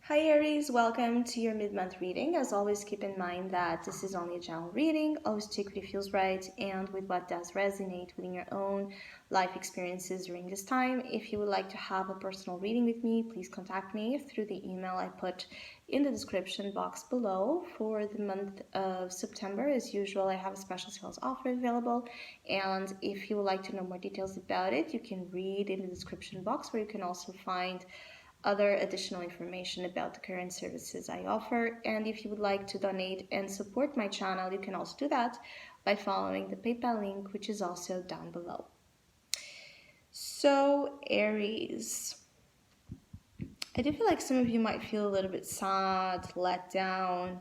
Hi Aries, welcome to your mid-month reading. As always, keep in mind that this is only a general reading. Always take what feels right and with what does resonate within your own life experiences during this time. If you would like to have a personal reading with me, please contact me through the email I put in the description box below. For the month of September, as usual, I have a special sales offer available. And if you would like to know more details about it, you can read in the description box, where you can also find other additional information about the current services I offer. And if you would like to donate and support my channel, you can also do that by following the PayPal link, which is also down below. So, Aries, I do feel like some of you might feel a little bit sad, let down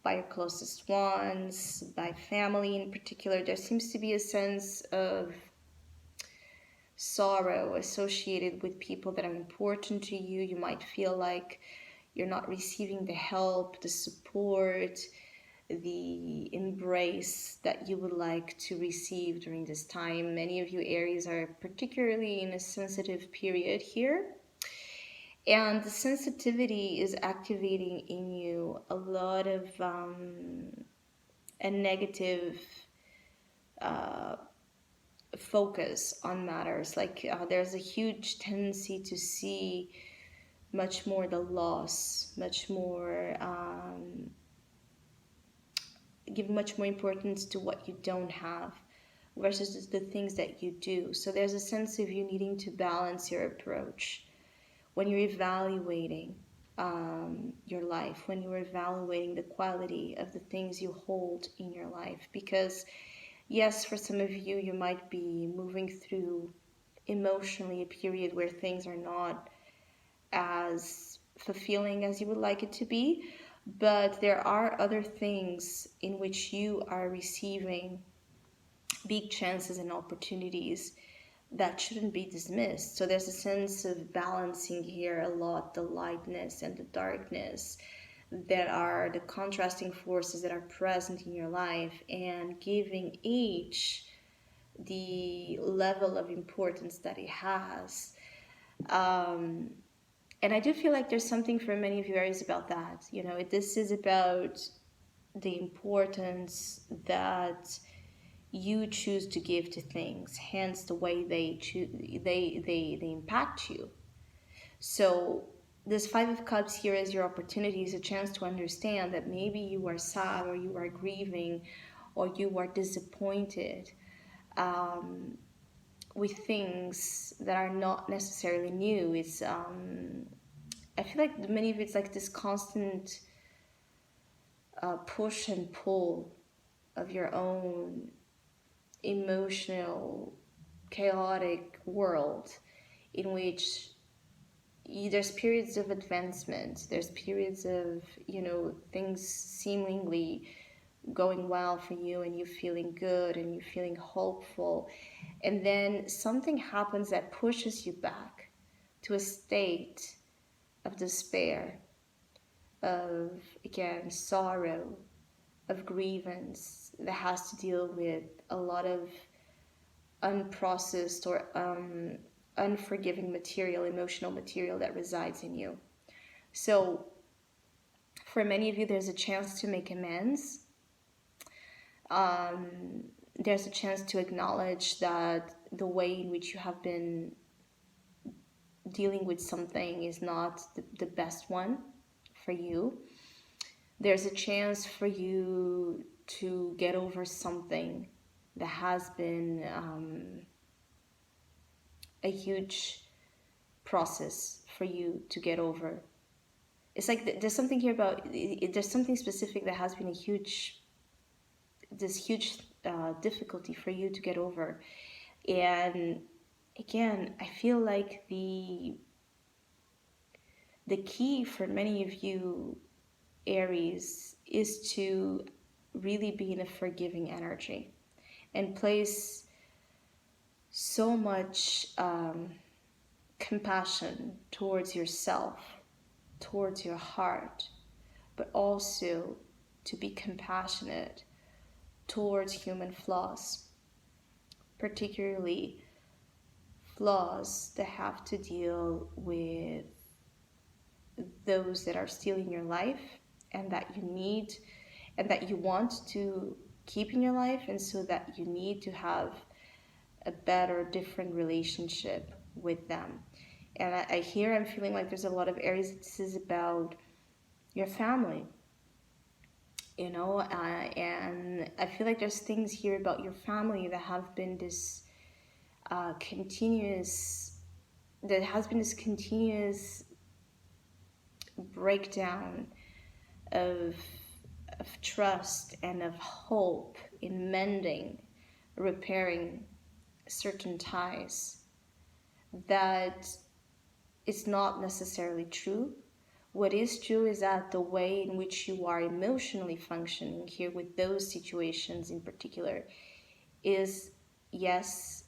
by your closest ones, by family in particular. There seems to be a sense of sorrow associated with people that are important to you. You might feel like you're not receiving the help, the support, the embrace that you would like to receive during this time. Many of you Aries are particularly in a sensitive period here. And the sensitivity is activating in you a lot of a negative focus on matters. There's a huge tendency to see much more the loss, much more give much more importance to what you don't have versus the things that you do. So there's a sense of you needing to balance your approach when you're evaluating your life, when you're evaluating the quality of the things you hold in your life. Because yes, for some of you, you might be moving through emotionally a period where things are not as fulfilling as you would like it to be, but there are other things in which you are receiving big chances and opportunities that shouldn't be dismissed. So there's a sense of balancing here a lot, the lightness and the darkness that are the contrasting forces that are present in your life, and giving each the level of importance that it has. And I do feel like there's something for many of you Aries about that. This is about the importance that you choose to give to things, hence the way they impact you. So this Five of Cups here as your opportunity is a chance to understand that maybe you are sad, or you are grieving, or you are disappointed with things that are not necessarily new. It's I feel like many of it's like this constant push and pull of your own emotional, chaotic world, in which there's periods of advancement, there's periods of things seemingly going well for you, and you feeling good and you feeling hopeful, and then something happens that pushes you back to a state of despair, of, again, sorrow, of grievance that has to deal with a lot of unprocessed or unforgiving material, emotional material that resides in you. So for many of you, there's a chance to make amends. There's a chance to acknowledge that the way in which you have been dealing with something is not the best one for you. There's a chance for you to get over something that has been a huge process for you to get over. It's like there's something here about, there's something specific that has been this huge difficulty for you to get over. And again, I feel like the key for many of you Aries is to really be in a forgiving energy and place so much compassion towards yourself, towards your heart, but also to be compassionate towards human flaws, particularly flaws that have to deal with those that are still in your life and that you need and that you want to keep in your life, and so that you need to have a better, different relationship with them. And I'm feeling like there's a lot of areas that this is about your family, and I feel like there's things here about your family that have been this continuous, that has been this continuous breakdown of trust and of hope in mending, repairing certain ties, that it's not necessarily true. What is true is that the way in which you are emotionally functioning here with those situations in particular is, yes,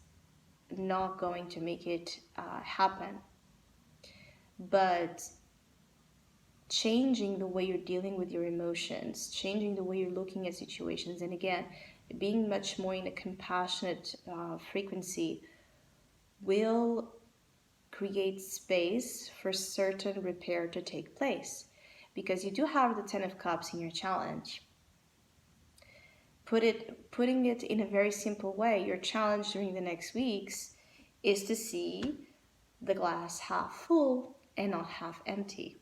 not going to make it happen. But changing the way you're dealing with your emotions, changing the way you're looking at situations, and again, being much more in a compassionate frequency will create space for certain repair to take place. Because you do have the Ten of Cups in your challenge. Putting it in a very simple way, your challenge during the next weeks is to see the glass half full and not half empty.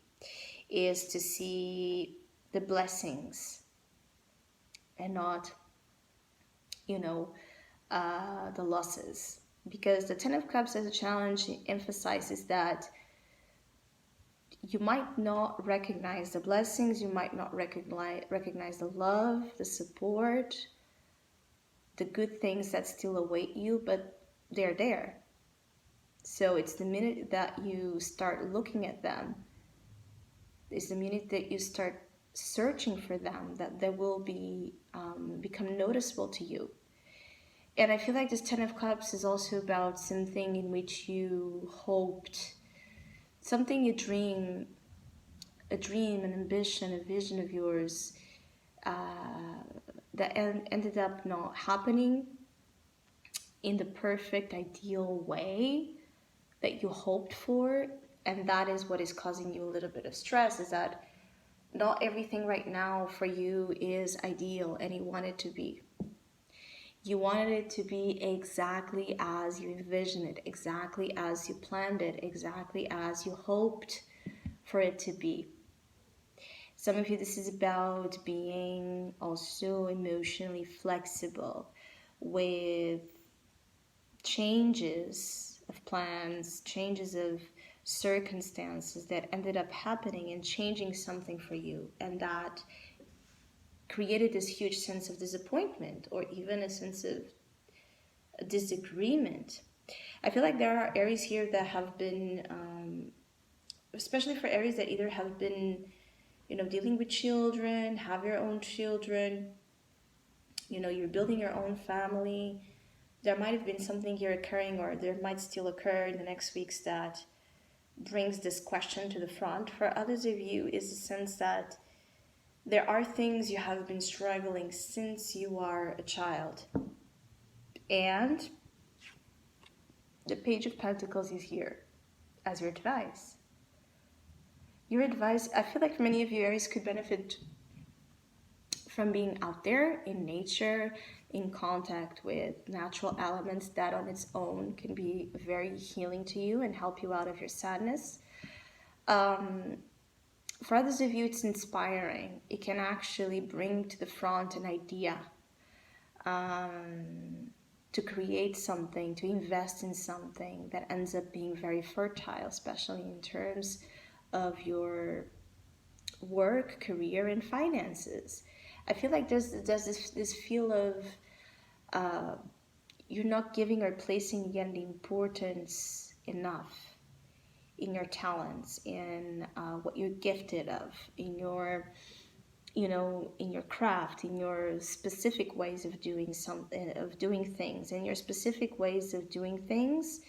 Is to see the blessings and not, the losses. Because the Ten of Cups as a challenge emphasizes that you might not recognize the blessings, you might not recognize the love, the support, the good things that still await you, but they're there. So it's the minute that you start looking at them, it's the minute that you start searching for them, that they will become noticeable to you. And I feel like this Ten of Cups is also about something in which you hoped, something you dream, an ambition, a vision of yours that ended up not happening in the perfect, ideal way that you hoped for. And that is what is causing you a little bit of stress, is that not everything right now for you is ideal and you want it to be. You wanted it to be exactly as you envisioned it, exactly as you planned it, exactly as you hoped for it to be. Some of you, this is about being also emotionally flexible with changes of plans, changes of circumstances that ended up happening and changing something for you, and that created this huge sense of disappointment or even a sense of disagreement. I feel like there are Aries here that have been, especially for Aries that either have been, dealing with children, have your own children, you're building your own family. There might have been something here occurring, or there might still occur in the next weeks, that brings this question to the front. For others of you, is the sense that there are things you have been struggling since you are a child. And the Page of Pentacles is here as your advice. Your advice, I feel like for many of you, Aries, could benefit from being out there in nature, in contact with natural elements that on its own can be very healing to you and help you out of your sadness. For others of you, it's inspiring. It can actually bring to the front an idea to create something, to invest in something that ends up being very fertile, especially in terms of your work, career, and finances. I feel like there's this feel of you're not giving or placing again the importance enough in your talents, in what you're gifted of, in your, in your craft, in your specific ways of doing something, of doing things. And your specific ways of doing things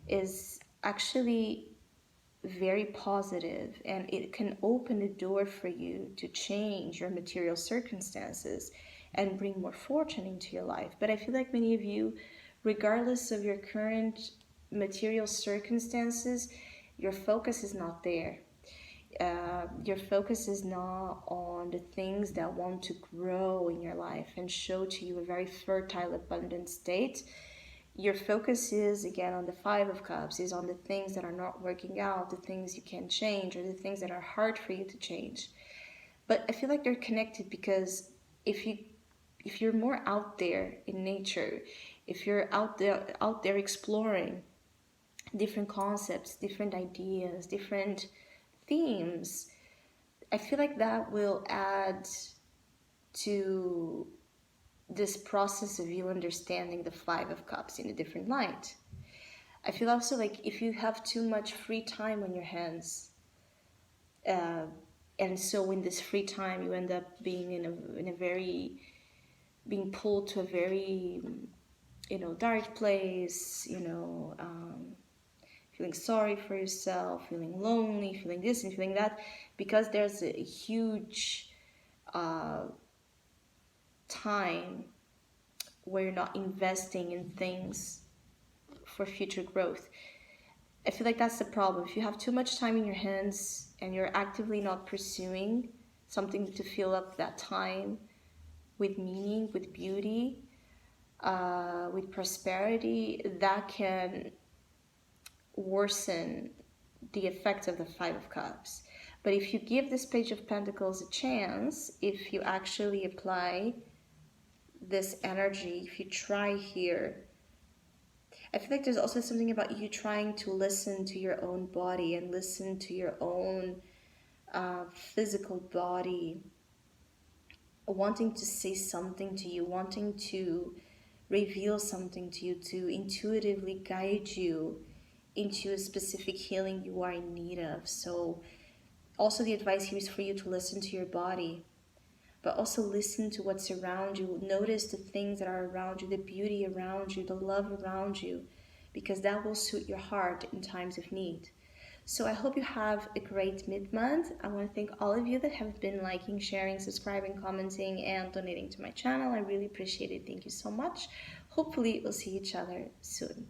is actually very positive, and it can open a door for you to change your material circumstances and bring more fortune into your life. But I feel like many of you, regardless of your current material circumstances, your focus is not there. Your focus is not on the things that want to grow in your life and show to you a very fertile, abundant state. Your focus is again on the Five of Cups, is on the things that are not working out, the things you can't change, or the things that are hard for you to change. But I feel like they're connected because if you if you're more out there in nature, if you're out there exploring different concepts, different ideas, different themes, I feel like that will add to this process of you understanding the Five of Cups in a different light. I feel also like if you have too much free time on your hands, uh, and so in this free time you end up being in a very being pulled to a very dark place, feeling sorry for yourself, feeling lonely, feeling this and feeling that, because there's a huge uh, time where you're not investing in things for future growth. I feel like that's the problem. If you have too much time in your hands and you're actively not pursuing something to fill up that time with meaning, with beauty, with prosperity, that can worsen the effect of the Five of Cups. But if you give this Page of Pentacles a chance, if you actually apply this energy, if you try here, I feel like there's also something about you trying to listen to your own body and listen to your own physical body, wanting to say something to you, wanting to reveal something to you, to intuitively guide you into a specific healing you are in need of. So also the advice here is for you to listen to your body, but also listen to what's around you. Notice the things that are around you, the beauty around you, the love around you, because that will suit your heart in times of need. So I hope you have a great mid-month. I want to thank all of you that have been liking, sharing, subscribing, commenting, and donating to my channel. I really appreciate it. Thank you so much. Hopefully we'll see each other soon.